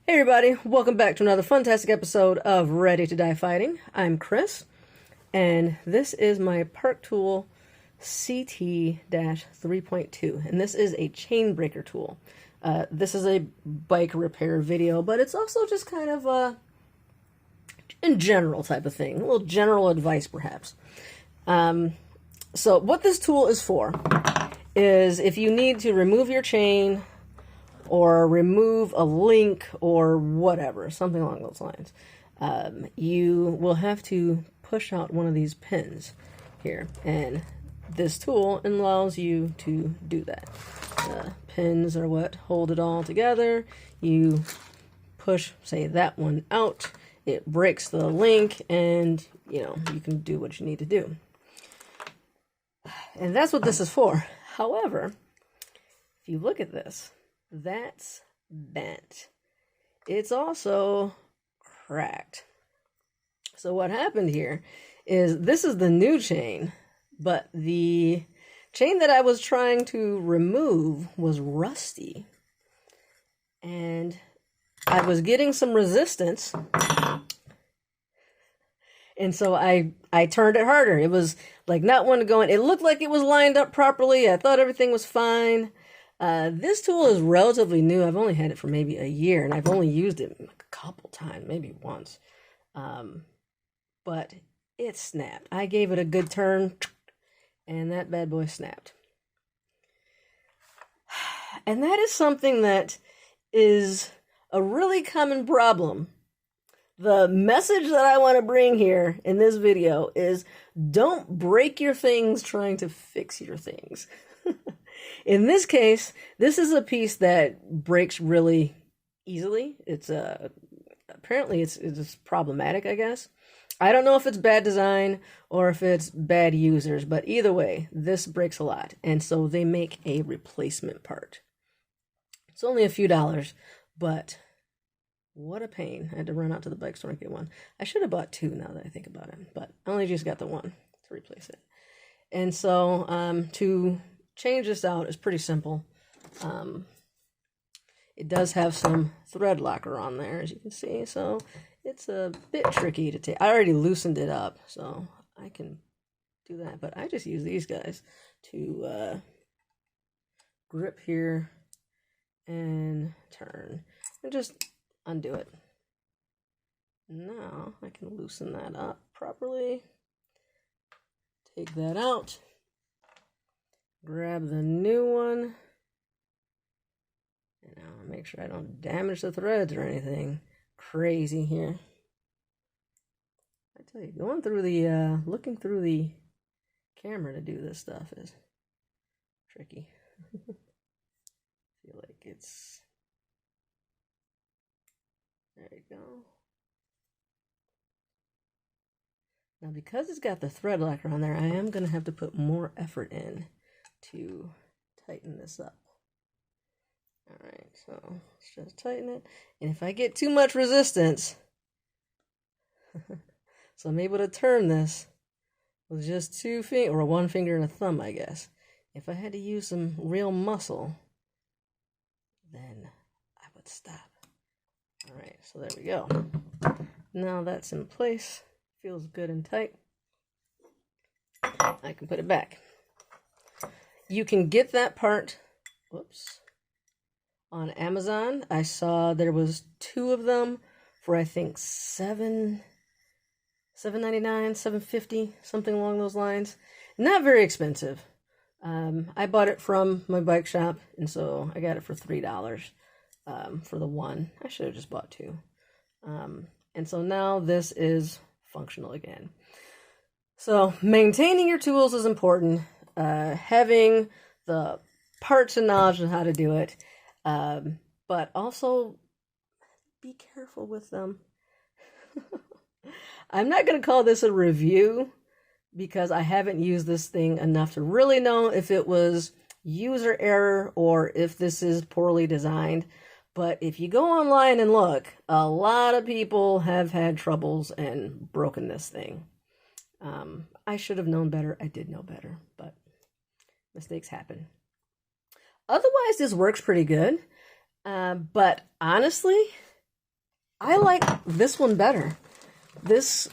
Hey everybody, welcome back to another fantastic episode of Ready to Die Fighting. I'm Chris, and this is my Park Tool CT-3.2, and this is a chain breaker tool. This is a bike repair video, but it's also just kind of a in general type of thing, a little general advice perhaps. So what this tool is for is if you need to remove your chain or remove a link or whatever, something along those lines. You will have to push out one of these pins here, and this tool allows you to do that. Pins are what hold it all together. You push, say, that one out, it breaks the link, and you can do what you need to do. And that's what this is for. However, if you look at this, that's bent. It's also cracked. So what happened here is this is the new chain, but the chain that I was trying to remove was rusty. And I was getting some resistance. And so I turned it harder. It was like not one going. It looked like it was lined up properly. I thought everything was fine. This tool is relatively new. I've only had it for maybe a year, and I've only used it a couple times, maybe once. But it snapped. I gave it a good turn, and that bad boy snapped. And that is something that is a really common problem. The message that I want to bring here in this video is don't break your things trying to fix your things. In this case, this is a piece that breaks really easily. It's apparently it's problematic, I guess. I don't know if it's bad design or if it's bad users, but either way, this breaks a lot. And so they make a replacement part. It's only a few dollars, but what a pain. I had to run out to the bike store and get one. I should have bought two now that I think about it, but I only just got the one to replace it. And so to change this out is pretty simple. It does have some thread locker on there, as you can see, so it's a bit tricky to take. I already loosened it up, so I can do that, but I just use these guys to grip here and turn and just undo it. Now I can loosen that up properly, take that out, grab the new one, and now make sure I don't damage the threads or anything crazy here. I tell you, going through the looking through the camera to do this stuff is tricky. Feel like it's there you go. Now because it's got the thread locker on there, I am going to have to put more effort in to tighten this up. Alright, so let's just tighten it. And if I get too much resistance, so I'm able to turn this with just two fingers, or one finger and a thumb, I guess. If I had to use some real muscle, then I would stop. Alright, so there we go. Now that's in place. Feels good and tight. I can put it back. You can get that part, whoops, on Amazon. I saw there was two of them for I think $7.99, $7.50, something along those lines. Not very expensive. I bought it from my bike shop, and so I got it for $3 for the one. I should have just bought two. And so now this is functional again. So maintaining your tools is important. Having the parts and knowledge on how to do it, but also be careful with them. I'm not going to call this a review because I haven't used this thing enough to really know if it was user error or if this is poorly designed. But if you go online and look, a lot of people have had troubles and broken this thing. I should have known better. I did know better, but mistakes happen. Otherwise, this works pretty good. But honestly, I like this one better. This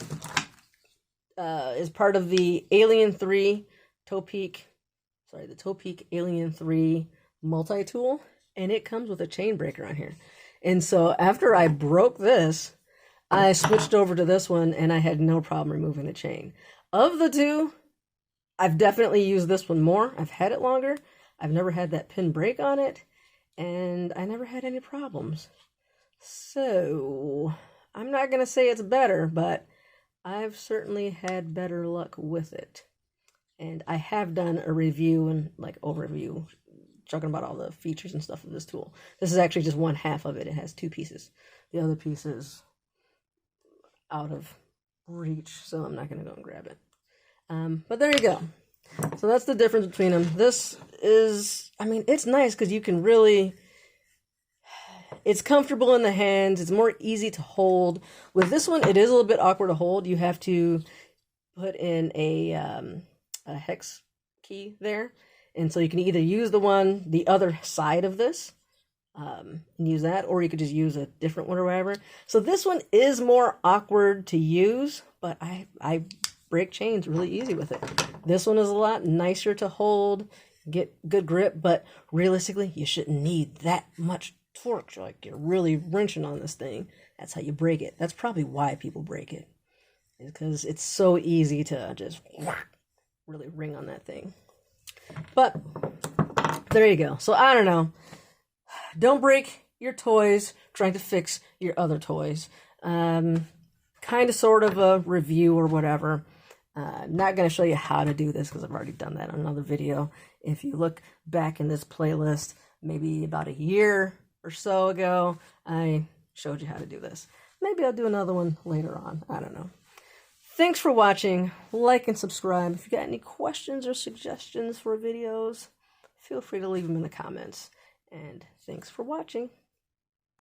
is part of the Alien 3 the Topeak Alien 3 multi-tool, and it comes with a chain breaker on here. And so after I broke this, I switched over to this one, and I had no problem removing the chain. Of the two, I've definitely used this one more. I've had it longer. I've never had that pin break on it, and I never had any problems. So I'm not going to say it's better, but I've certainly had better luck with it. And I have done a review and like overview talking about all the features and stuff of this tool. This is actually just one half of it. It has two pieces. The other piece is out of reach, so I'm not going to go and grab it. But there you go. So that's the difference between them. This is, I mean, it's nice because you can really, it's comfortable in the hands. It's more easy to hold. With this one, it is a little bit awkward to hold. You have to put in a hex key there. And so you can either use the other side of this, and use that, or you could just use a different one or whatever. So this one is more awkward to use, but I break chains really easy with it. This one is a lot nicer to hold, get good grip, but realistically, you shouldn't need that much torque. Like you're really wrenching on this thing. That's how you break it. That's probably why people break it, because it's so easy to just really ring on that thing. But there you go. So I don't know. Don't break your toys trying to fix your other toys. Kind of sort of a review or whatever. I'm not going to show you how to do this because I've already done that on another video. If you look back in this playlist, maybe about a year or so ago, I showed you how to do this. Maybe I'll do another one later on. I don't know. Thanks for watching. Like and subscribe. If you got any questions or suggestions for videos, feel free to leave them in the comments. And thanks for watching.